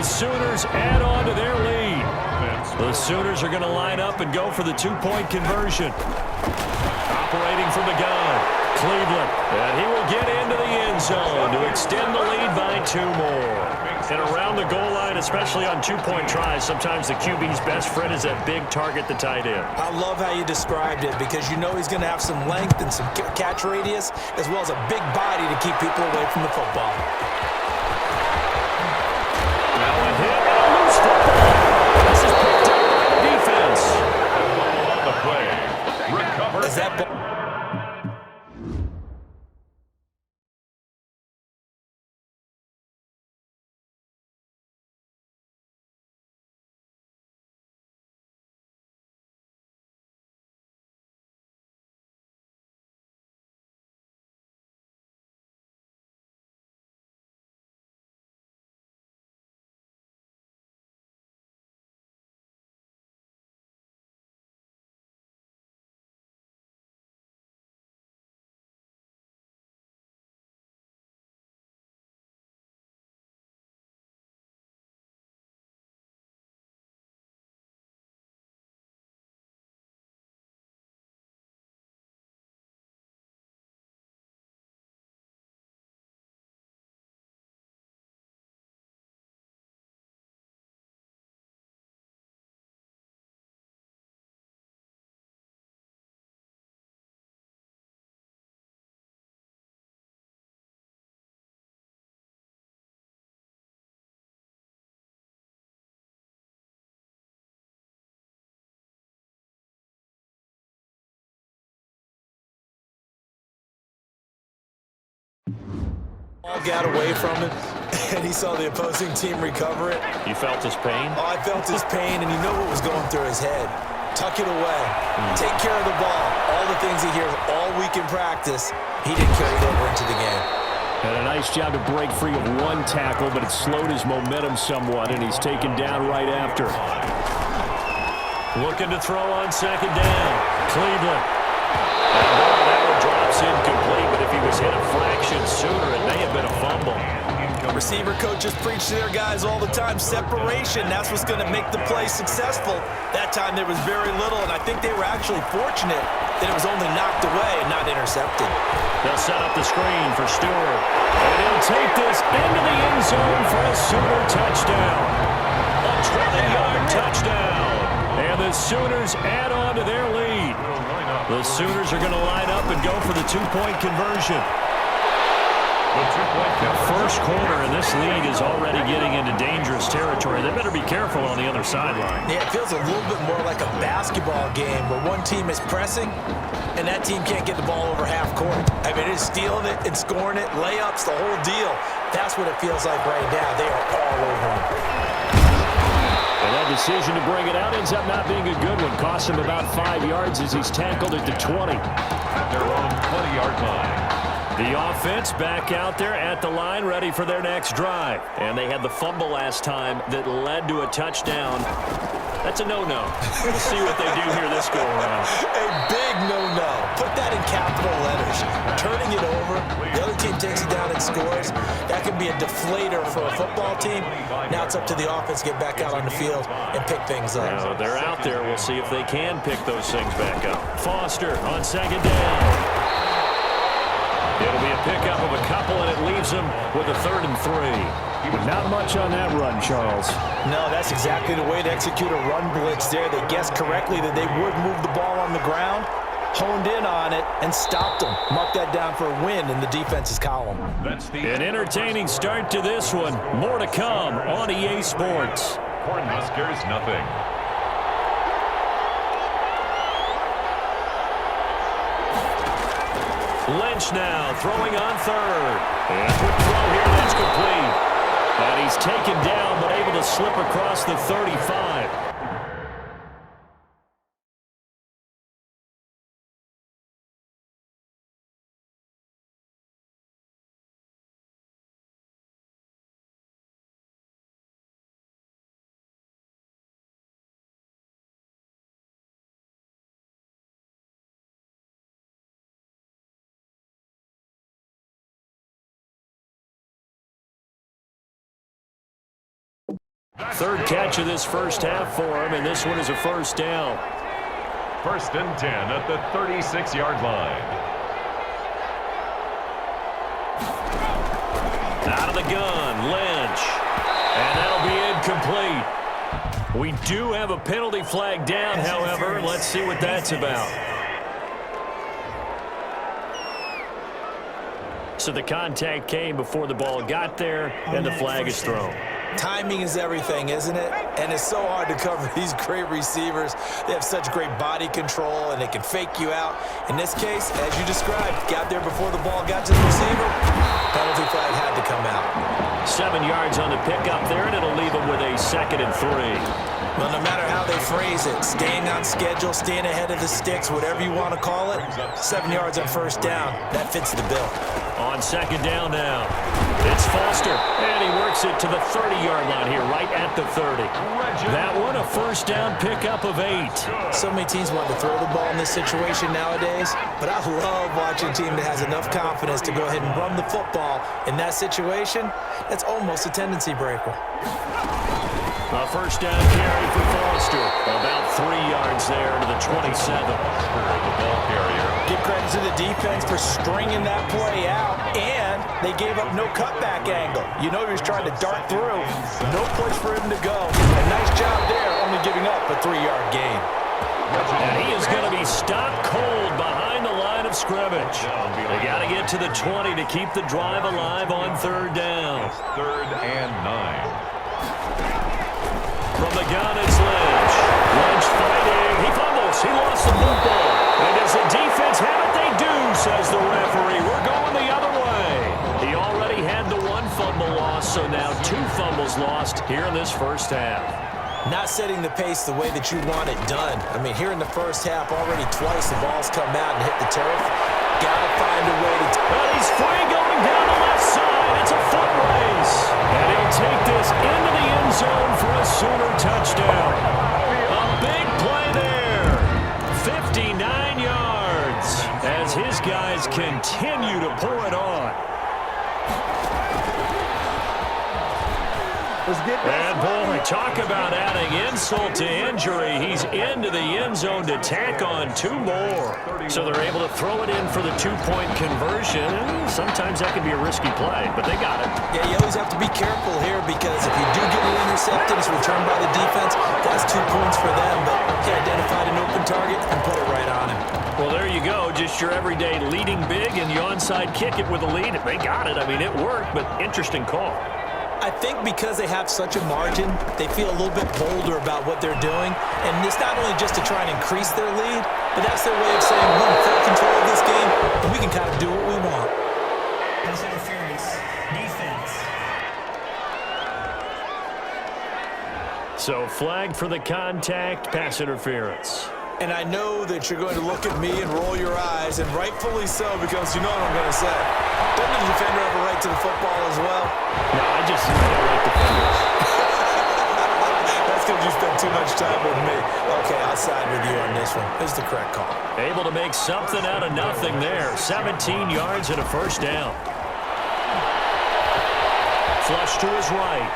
the Sooners add on to their lead. The Sooners are going to line up and go for the two-point conversion. Operating from the gun, Cleveland. And he will get into the end zone to extend the lead by 2 more. And around the goal line, especially on two-point tries, sometimes the QB's best friend is that big target, the tight end. I love how you described it because you know he's going to have some length and some catch radius as well as a big body to keep people away from the football. Now a hit and a loose football. This is picked up by the defense. On the play. Recovered. Is that ball? Ball got away from him, and he saw the opposing team recover it. You felt his pain? Oh, I felt his pain, and you know what was going through his head. Tuck it away. Take care of the ball. All the things he hears all week in practice, he didn't carry it over into the game. And a nice job to break free of one tackle, but it slowed his momentum somewhat, and he's taken down right after. Looking to throw on second down. Cleveland. And that one drops incomplete, but if he was hit a fraction sooner, it may have been a fumble. Receiver coaches preach to their guys all the time. Separation, that's what's going to make the play successful. That time there was very little, and I think they were actually fortunate that it was only knocked away and not intercepted. They'll set up the screen for Stewart. And he'll take this into the end zone for a Sooner touchdown. A 20-yard touchdown. And the Sooners add on to their lead. The Sooners are going to line up and go for the two-point conversion. First quarter, and this lead is already getting into dangerous territory. They better be careful on the other sideline. Yeah, it feels a little bit more like a basketball game where one team is pressing and that team can't get the ball over half court. I mean, it is stealing it and scoring it, layups, the whole deal. That's what it feels like right now. They are all over him. And that decision to bring it out ends up not being a good one. Costs him about 5 yards as he's tackled at the 20. At their own 20-yard line. The offense back out there at the line, ready for their next drive. And they had the fumble last time that led to a touchdown. That's a no-no. We'll see what they do here this go-around. A big no-no. Put that in capital letters. Turning it over, the other team takes it down and scores. That can be a deflator for a football team. Now it's up to the offense to get back out on the field and pick things up. Now, they're out there. We'll see if they can pick those things back up. Foster on second down. It'll be a pickup of a couple, and it leaves them with a 3rd and 3. But not much on that run, Charles. No, that's exactly the way to execute a run blitz there. They guessed correctly that they would move the ball on the ground, honed in on it, and stopped them. Mark that down for a win in the defense's column. An entertaining start to this one. More to come on EA Sports. Cornhuskers, nothing. Lynch now throwing on 3rd. And quick throw here, that's complete. And he's taken down but able to slip across the 35. Third catch of this first half for him, and this one is a first down. 1st and 10 at the 36-yard line. Out of the gun, Lynch. And that'll be incomplete. We do have a penalty flag down, however. Let's see what that's about. So the contact came before the ball got there, and the flag is thrown. Timing is everything, isn't it? And it's so hard to cover these great receivers. They have such great body control, and they can fake you out. In this case, as you described, got there before the ball got to the receiver. Penalty flag had to come out. 7 yards on the pickup there, and it'll leave them with a 2nd and 3. Well, no matter how they phrase it, staying on schedule, staying ahead of the sticks, whatever you want to call it, 7 yards on first down, that fits the bill. On 2nd down now, it's Foster, and he works it to the 30-yard line here, right at the 30. That one, a first down pickup of 8. So many teams want to throw the ball in this situation nowadays, but I love watching a team that has enough confidence to go ahead and run the football. In that situation, that's almost a tendency breaker. A first down carry for Foster. About 3 yards there to the 27. The ball carrier. Give credit to the defense for stringing that play out, and they gave up no cutback angle. You know he was trying to dart through. No place for him to go. A nice job there, only giving up a 3-yard gain. And he is going to be stopped cold behind the line of scrimmage. They got to get to the 20 to keep the drive alive on 3rd down. 3rd and 9. From the gun, it's Lynch. Lynch fighting. He fumbles. He lost the football. And does the defense have it? They do, says the referee. We're going the other way. He already had the 1 fumble loss, so now 2 fumbles lost here in this first half. Not setting the pace the way that you want it done. I mean, here in the first half, already twice the ball's come out and hit the turf. Got to find a way to... But he's free going down the left side. It's a foot race. And he'll take this into the end zone for a Sooner touchdown. A big play there. 59 yards as his guys continue to pour it on. And boy, talk about adding insult to injury. He's into the end zone to tack on 2 more. So they're able to throw it in for the 2-point conversion. Sometimes that can be a risky play, but they got it. Yeah, you always have to be careful here because if you do get an interception, it's returned by the defense. That's 2 points for them, but he identified an open target and put it right on him. Well, there you go. Just your everyday leading big and you onside kick it with a lead. They got it. I mean, it worked, but interesting call. I think because they have such a margin, they feel a little bit bolder about what they're doing. And it's not only just to try and increase their lead, but that's their way of saying we're in full control of this game, and we can kind of do what we want. Pass interference, defense. So flag for the contact, pass interference. And I know that you're going to look at me and roll your eyes, and rightfully so, because you know what I'm going to say. Doesn't the defender have a right to the football as well? No, I don't like defenders. That's because you spent too much time with me. Okay, I'll side with you on this one. This is the correct call. Able to make something out of nothing there. 17 yards and a first down. Flush to his right.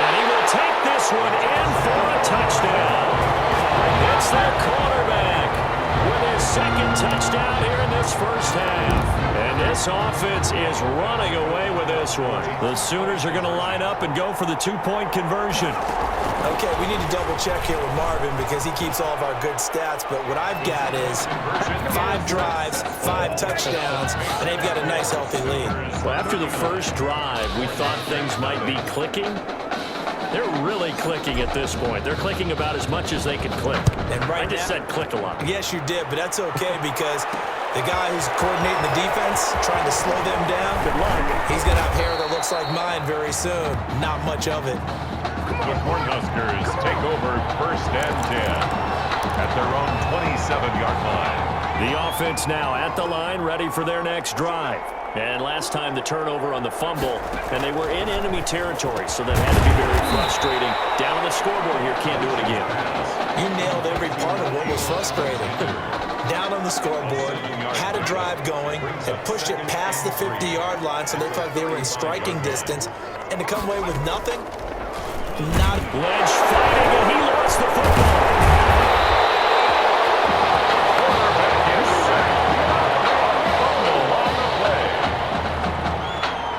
And he will take this one in for a touchdown. It's their quarterback with his 2nd touchdown here in this first half. And this offense is running away with this one. The Sooners are going to line up and go for the 2-point conversion. Okay, we need to double check here with Marvin because he keeps all of our good stats. But what I've got is 5 drives, 5 touchdowns, and they've got a nice healthy lead. Well, after the first drive, we thought things might be clicking. They're really clicking at this point. They're clicking about as much as they can click. And right I just said click a lot. Yes, you did, but that's okay because the guy who's coordinating the defense, trying to slow them down, Good luck. he's going to have hair that looks like mine very soon. Not much of it. The Cornhuskers take over 1st and 10 at their own 27-yard line. The offense now at the line, ready for their next drive. And last time the turnover on the fumble, and they were in enemy territory, so that had to be very frustrating. Down on the scoreboard here, can't do it again. You nailed every part of what was frustrating. Down on the scoreboard, had a drive going, had pushed it past the 50-yard line, so they thought they were in striking distance, and to come away with nothing, Lynch fighting, and he lost the football. Quarterback is sacked. Fumble on the play.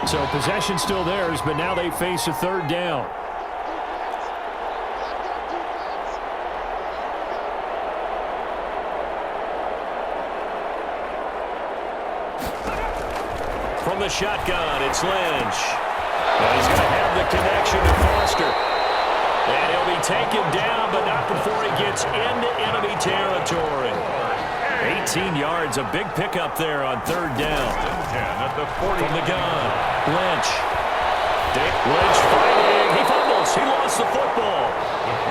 So possession still theirs, but now they face a third down. From the shotgun, it's Lynch. And he's going to have the connection to Foster. And he'll be taken down, but not before he gets into enemy territory. 18 yards, a big pickup there on third down. 10 at the 40. From the gun, Lynch. Lynch fighting. He fumbles. He lost the football.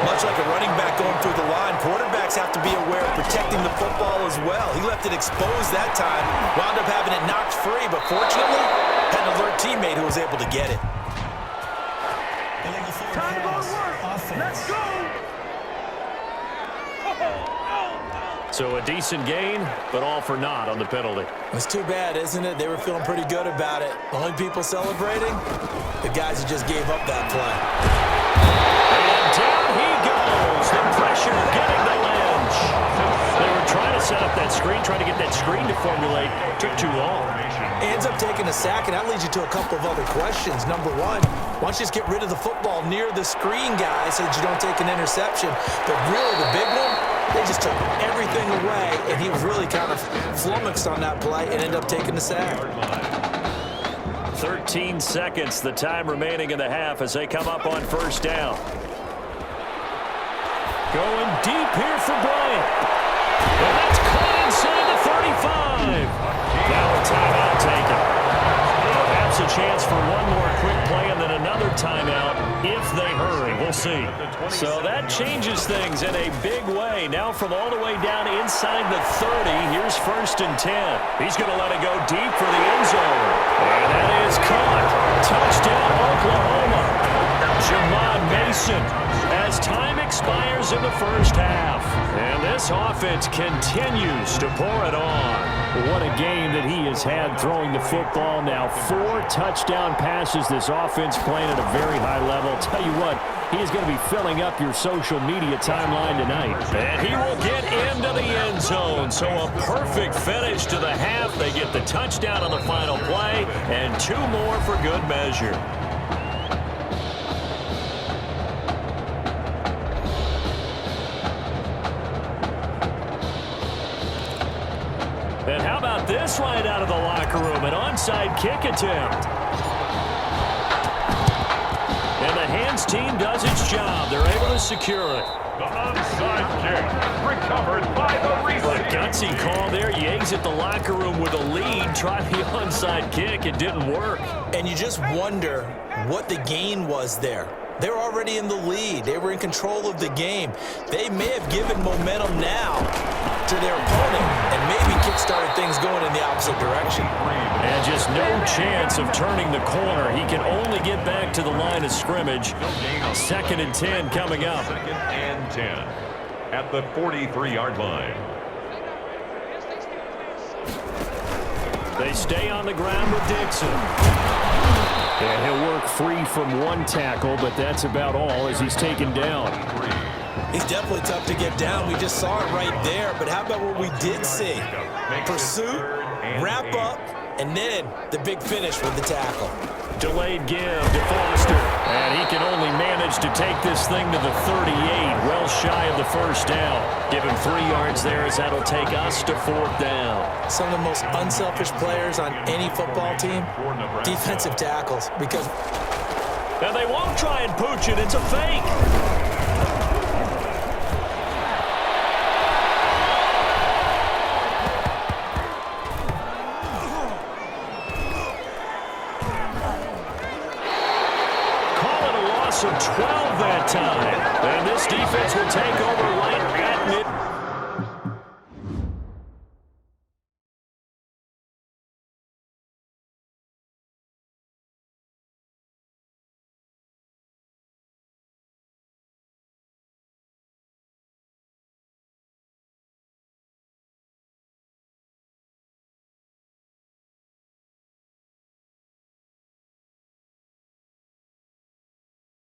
Much like a running back going through the line, quarterbacks have to be aware of protecting the football as well. He left it exposed that time, wound up having it knocked free, but fortunately, had an alert teammate who was able to get it. Time to go to work. Let's go. So a decent gain, but all for naught on the penalty. It's too bad, isn't it? They were feeling pretty good about it. The only people celebrating, the guys who just gave up that play. And down he goes. The pressure getting the Lynch. They were trying to set up that screen, trying to get that screen to formulate. Took too long. Ends up taking a sack, and that leads you to a couple of other questions. Number one, why don't you just get rid of the football near the screen guy so that you don't take an interception? But really, the big one, they just took everything away, and he was really kind of flummoxed on that play and ended up taking the sack. 13 seconds, the time remaining in the half as they come up on first down. Going deep here for Bryant. And that's caught inside the 35. Now a timeout taken. Perhaps a chance for one more quick play and then another timeout if they hurry. We'll see. So that changes things in a big way. Now from all the way down inside the 30, here's 1st and 10. He's going to let it go deep for the end zone. And that is caught. Touchdown, Oklahoma. Jamon Mason as time expires in the first half. And this offense continues to pour it on. What a game that he has had throwing the football now. 4 touchdown passes. This offense playing at a very high level. Tell you what, he is going to be filling up your social media timeline tonight. And he will get into the end zone. So a perfect finish to the half. They get the touchdown on the final play and 2 more for good measure. And how about this right out of the locker room? An onside kick attempt. And the hands team does its job. They're able to secure it. The onside kick recovered by the receiver. A gutsy call there. You exit the locker room with a lead. Try the onside kick. It didn't work. And you just wonder what the gain was there. They're already in the lead. They were in control of the game. They may have given momentum now to their opponent and maybe kick-started things going in the opposite direction. And just no chance of turning the corner. He can only get back to the line of scrimmage. 2nd and 10 coming up. 2nd and 10 at the 43-yard line. They stay on the ground with Dixon. And he'll work free from one tackle, but that's about all as he's taken down. He's definitely tough to get down. We just saw it right there. But how about what we did see? Pursuit, wrap up, and then the big finish with the tackle. Delayed give to Foster. And he can only manage to take this thing to the 38, well shy of the first down. Give him 3 yards there as that'll take us to 4th down. Some of the most unselfish players on any football team, defensive tackles. Because and they won't try and pooch it. It's a fake. Of 12 that time. And this defense will take over right at mid.